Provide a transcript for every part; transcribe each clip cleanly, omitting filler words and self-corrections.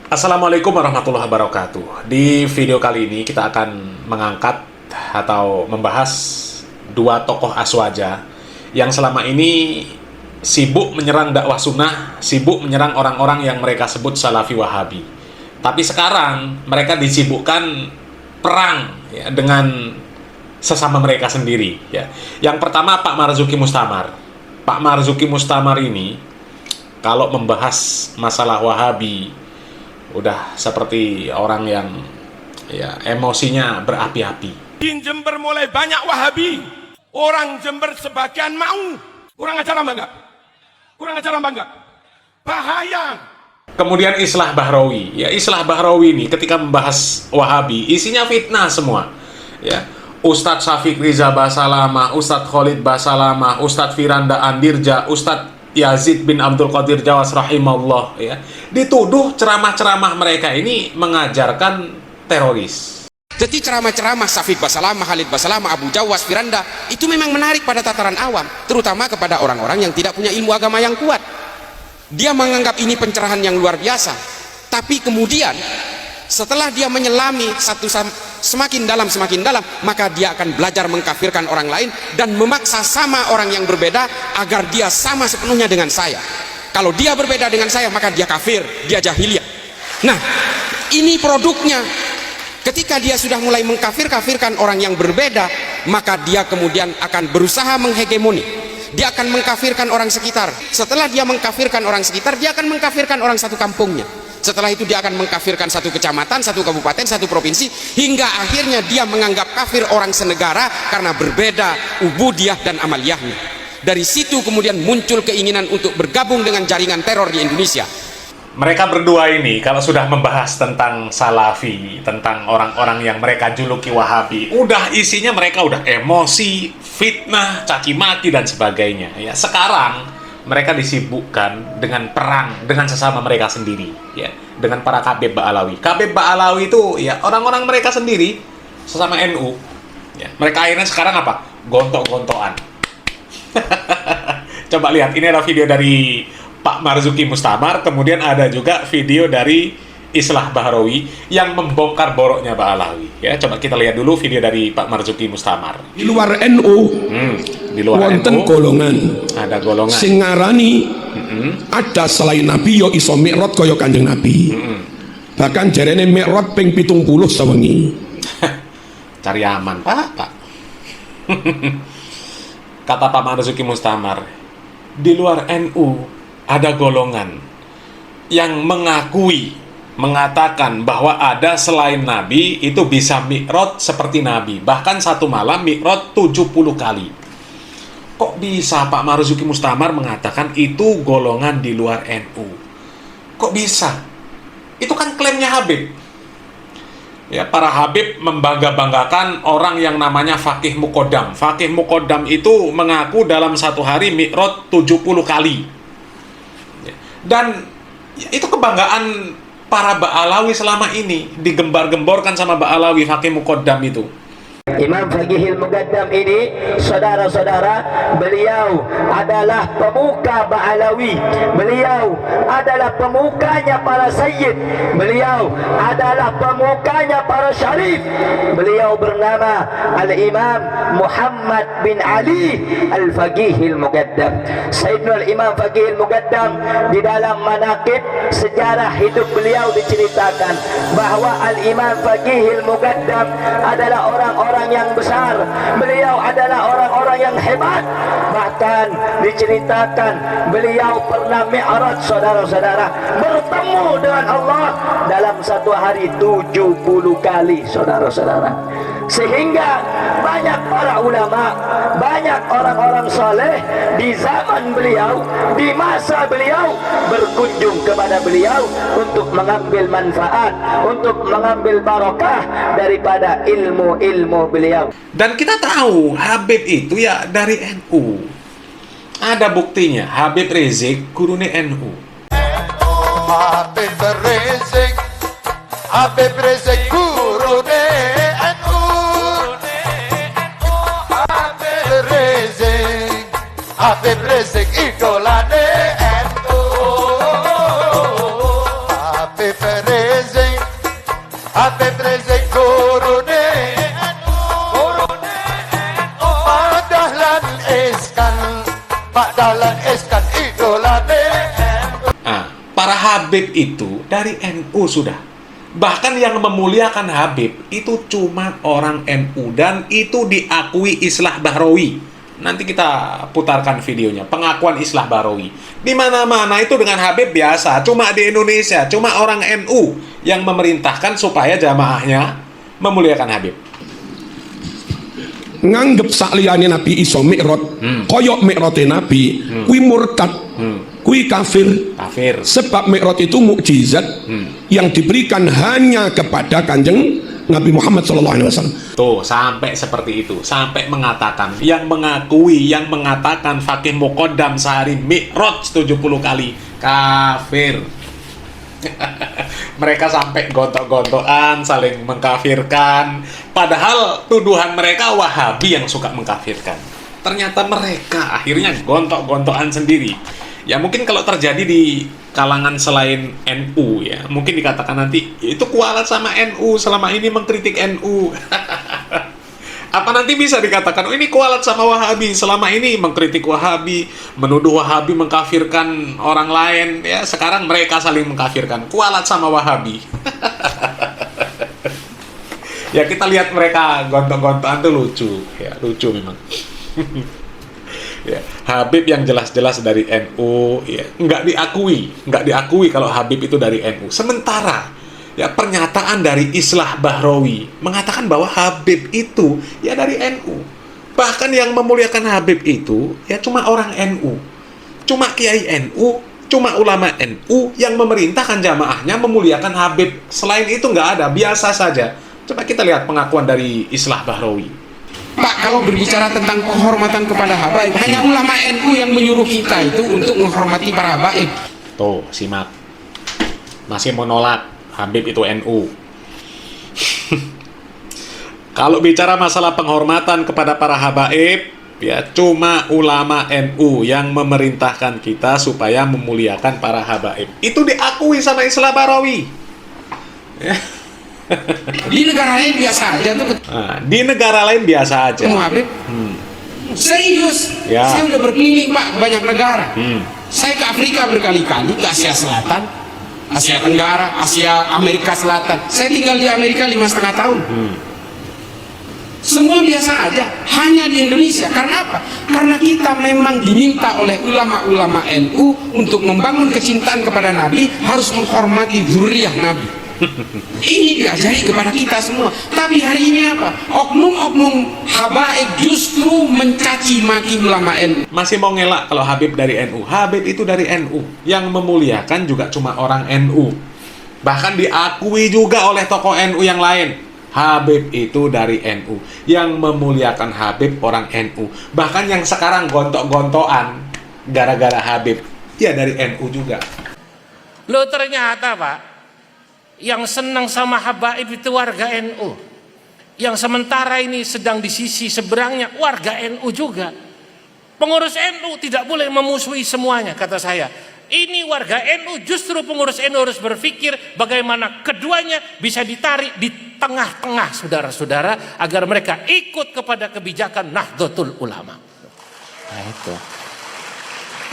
Assalamualaikum warahmatullahi wabarakatuh. Di video kali ini kita akan mengangkat atau membahas dua tokoh aswaja yang selama ini sibuk menyerang dakwah sunnah, sibuk menyerang orang-orang yang mereka sebut salafi wahabi. Tapi sekarang mereka disibukkan perang ya, dengan sesama mereka sendiri. Ya. Yang pertama Pak Marzuki Mustamar. Pak Marzuki Mustamar ini kalau membahas masalah wahabi udah seperti orang yang ya emosinya berapi-api. Di Jember mulai banyak wahabi. Orang Jember sebagian mau. Kurang ajar apa enggak? Kurang ajar apa enggak? Bahaya. Kemudian Islah Bahrawi. Ya, Islah Bahrawi ini ketika membahas wahabi isinya fitnah semua. Ya. Ustadz Syafiq Riza Basalama, Ustadz Khalid Basalama, Ustadz Firanda Andirja, Ustadz Yazid bin Abdul Qadir Jawas rahimahullah ya, dituduh ceramah-ceramah mereka ini mengajarkan teroris. Jadi ceramah-ceramah Syafiq Basalama, Khalid Basalama, Abu Jawas, Firanda itu memang menarik pada tataran awam, terutama kepada orang-orang yang tidak punya ilmu agama yang kuat. Dia menganggap ini pencerahan yang luar biasa, tapi kemudian setelah dia menyelami semakin dalam, maka dia akan belajar mengkafirkan orang lain dan memaksa sama orang yang berbeda agar dia sama sepenuhnya dengan saya. Kalau dia berbeda dengan saya, maka dia kafir, dia jahiliyah. Nah, ini produknya. Ketika dia sudah mulai mengkafirkan orang yang berbeda, maka dia kemudian akan berusaha menghegemoni. Dia akan mengkafirkan orang sekitar. Setelah dia mengkafirkan orang sekitar, dia akan mengkafirkan orang satu kampungnya. Setelah itu dia akan mengkafirkan satu kecamatan, satu kabupaten, satu provinsi, hingga akhirnya dia menganggap kafir orang senegara karena berbeda ubudiyah dan amaliyahnya. Dari situ kemudian muncul keinginan untuk bergabung dengan jaringan teror di Indonesia. Mereka berdua ini kalau sudah membahas tentang salafi, tentang orang-orang yang mereka juluki wahabi, udah isinya mereka udah emosi, fitnah, caci maki dan sebagainya. Ya, sekarang mereka disibukkan dengan perang dengan sesama mereka sendiri, ya, dengan para Kabeb Ba'alawi. Kabeb Ba'alawi itu ya orang-orang mereka sendiri, sesama NU. Ya, mereka akhirnya sekarang apa? Gontok-gontokan. Coba lihat, ini ada video dari Pak Marzuki Mustamar, kemudian ada juga video dari Islah Bahrawi yang membongkar boroknya Ba'alawi. Ya, coba kita lihat dulu video dari Pak Marzuki Mustamar. Di luar NU, di luar wonten NU, golongan. ada golongan. Sing ngarani ada selain Nabi yo iso mi'raj kaya Kanjeng Nabi. Bahkan jarene mi'raj ping 70 sewengi. Cari aman, Pak. Kata Pak Marzuki Mustamar, di luar NU ada golongan yang mengatakan bahwa ada selain Nabi itu bisa mi'raj seperti Nabi, bahkan satu malam mi'raj 70 kali. Kok bisa Pak Marzuki Mustamar mengatakan itu golongan di luar NU? Kok bisa? Itu kan klaimnya Habib. Ya, para Habib membangga-banggakan orang yang namanya Faqih Muqaddam. Faqih Muqaddam itu mengaku dalam satu hari mi'raj 70 kali. Ya, dan ya, itu kebanggaan para Ba'alawi selama ini, digembar-gemborkan sama Ba'alawi Faqih Muqaddam itu. Imam Faqihil Muqaddam ini, saudara-saudara, beliau adalah pemuka Ba'alawi. Beliau adalah pemukanya para sayyid. Beliau adalah pemukanya para syarif. Beliau bernama Al-Imam Muhammad bin Ali Al-Faqihil Muqaddam. Sayyidina Al-Imam Faqihil Muqaddam, di dalam manaqib sejarah hidup beliau diceritakan bahwa Al-Imam Faqihil Muqaddam adalah orang-orang yang besar. Beliau adalah orang-orang yang hebat. Bahkan diceritakan beliau pernah mi'raj, saudara-saudara, bertemu dengan Allah dalam satu hari 70 kali, saudara-saudara. Sehingga banyak para ulama, banyak orang-orang soleh di zaman beliau, di masa beliau, berkunjung kepada beliau untuk mengambil manfaat, untuk mengambil barokah daripada ilmu-ilmu beliau. Dan kita tahu Habib itu ya dari NU. Ada buktinya, Habib Rizik gurune NU. Habib Rizik, Habib Rizik gurune NU. Habib Rizik, Habib Rizik idolane NU. Habib Rizik Habib Rizik gurune NU Pak Dahlan Iskan idolane Nah, para Habib itu dari NU sudah. Bahkan yang memuliakan Habib itu cuma orang NU dan itu diakui Islah Bahrawi. Nanti kita putarkan videonya, pengakuan Islah Bahrawi. Di mana-mana itu dengan Habib biasa, cuma di Indonesia, cuma orang NU yang memerintahkan supaya jamaahnya memuliakan Habib. Nganggep sakliyane Nabi iso mi'raj koyok mi'rate Nabi kuwi murtad, kuwi kafir. Kafir. Sebab mi'raj itu mukjizat yang diberikan hanya kepada Kanjeng Nabi Muhammad SAW. Tuh, sampai seperti itu. Sampai mengatakan, yang mengakui, yang mengatakan Fakih Muqaddam sehari mi'raj 70 kali. Kafir. Mereka sampai gontok-gontokan, saling mengkafirkan. Padahal tuduhan mereka Wahabi yang suka mengkafirkan. Ternyata mereka akhirnya gontok-gontokan sendiri. Ya mungkin kalau terjadi di kalangan selain NU ya, mungkin dikatakan nanti itu kualat sama NU, selama ini mengkritik NU. Apa nanti bisa dikatakan, oh ini kualat sama Wahabi, selama ini mengkritik Wahabi, menuduh Wahabi mengkafirkan orang lain, ya sekarang mereka saling mengkafirkan, kualat sama Wahabi. Ya kita lihat mereka gontok-gontokan tuh lucu, ya lucu memang. Ya, Habib yang jelas-jelas dari NU, ya nggak diakui kalau Habib itu dari NU. Sementara ya pernyataan dari Islah Bahrawi mengatakan bahwa Habib itu ya dari NU. Bahkan yang memuliakan Habib itu ya cuma orang NU, cuma kiai NU, cuma ulama NU yang memerintahkan jamaahnya memuliakan Habib. Selain itu nggak ada, biasa saja. Coba kita lihat pengakuan dari Islah Bahrawi. Pak, kalau berbicara tentang penghormatan kepada habaib, hanya ulama NU yang menyuruh kita itu untuk menghormati para habaib. Tuh, simak. Masih menolak Habib itu NU. Kalau bicara masalah penghormatan kepada para habaib, ya cuma ulama NU yang memerintahkan kita supaya memuliakan para habaib. Itu diakui sama Islah Bahrawi. Ya. Di negara lain biasa aja tuh. Nah, di negara lain biasa aja. Habib. Serius. Ya. Saya udah berkeliling Pak banyak negara. Saya ke Afrika berkali-kali, ke Asia Selatan, Asia Tenggara, Asia Amerika Selatan. Saya tinggal di Amerika 5,5 tahun. Semua biasa aja, hanya di Indonesia. Karena apa? Karena kita memang diminta oleh ulama-ulama NU untuk membangun kecintaan kepada Nabi, harus menghormati zuriyah Nabi. Ini diajari kepada kita semua. Tapi hari ini apa? Oknum-oknum habaib justru mencaci maki ulama NU. Masih mau ngelak kalau Habib dari NU. Habib itu dari NU. Yang memuliakan juga cuma orang NU. Bahkan diakui juga oleh tokoh NU yang lain. Habib itu dari NU. Yang memuliakan Habib orang NU. Bahkan yang sekarang gontok-gontokan gara-gara Habib, ya dari NU juga. Loh ternyata Pak, yang senang sama habaib itu warga NU. Yang sementara ini sedang di sisi seberangnya warga NU juga. Pengurus NU tidak boleh memusuhi semuanya, kata saya. Ini warga NU, justru pengurus NU harus berpikir bagaimana keduanya bisa ditarik di tengah-tengah saudara-saudara agar mereka ikut kepada kebijakan Nahdlatul Ulama. Nah itu.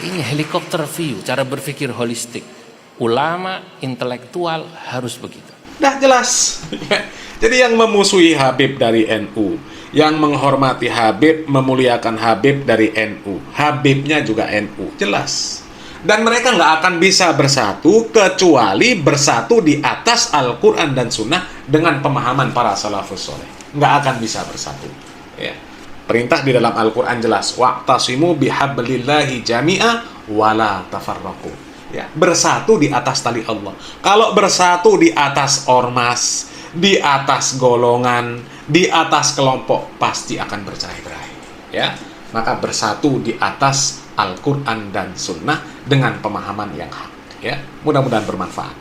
Ini helikopter view, cara berpikir holistik. Ulama, intelektual harus begitu. Dah jelas. Jadi yang memusuhi Habib dari NU, yang menghormati Habib, memuliakan Habib dari NU, Habibnya juga NU, jelas. Dan mereka nggak akan bisa bersatu kecuali bersatu di atas Al-Quran dan Sunnah dengan pemahaman para salafus soleh. Nggak akan bisa bersatu. Ya. Perintah di dalam Al-Quran jelas, wa'tasimu bihablillahi jami'a wala tafarraqu. Ya, bersatu di atas tali Allah. Kalau bersatu di atas ormas, di atas golongan, di atas kelompok, pasti akan bercerai-berai. Ya, maka bersatu di atas Al-Quran dan Sunnah dengan pemahaman yang hak. Ya, mudah-mudahan bermanfaat.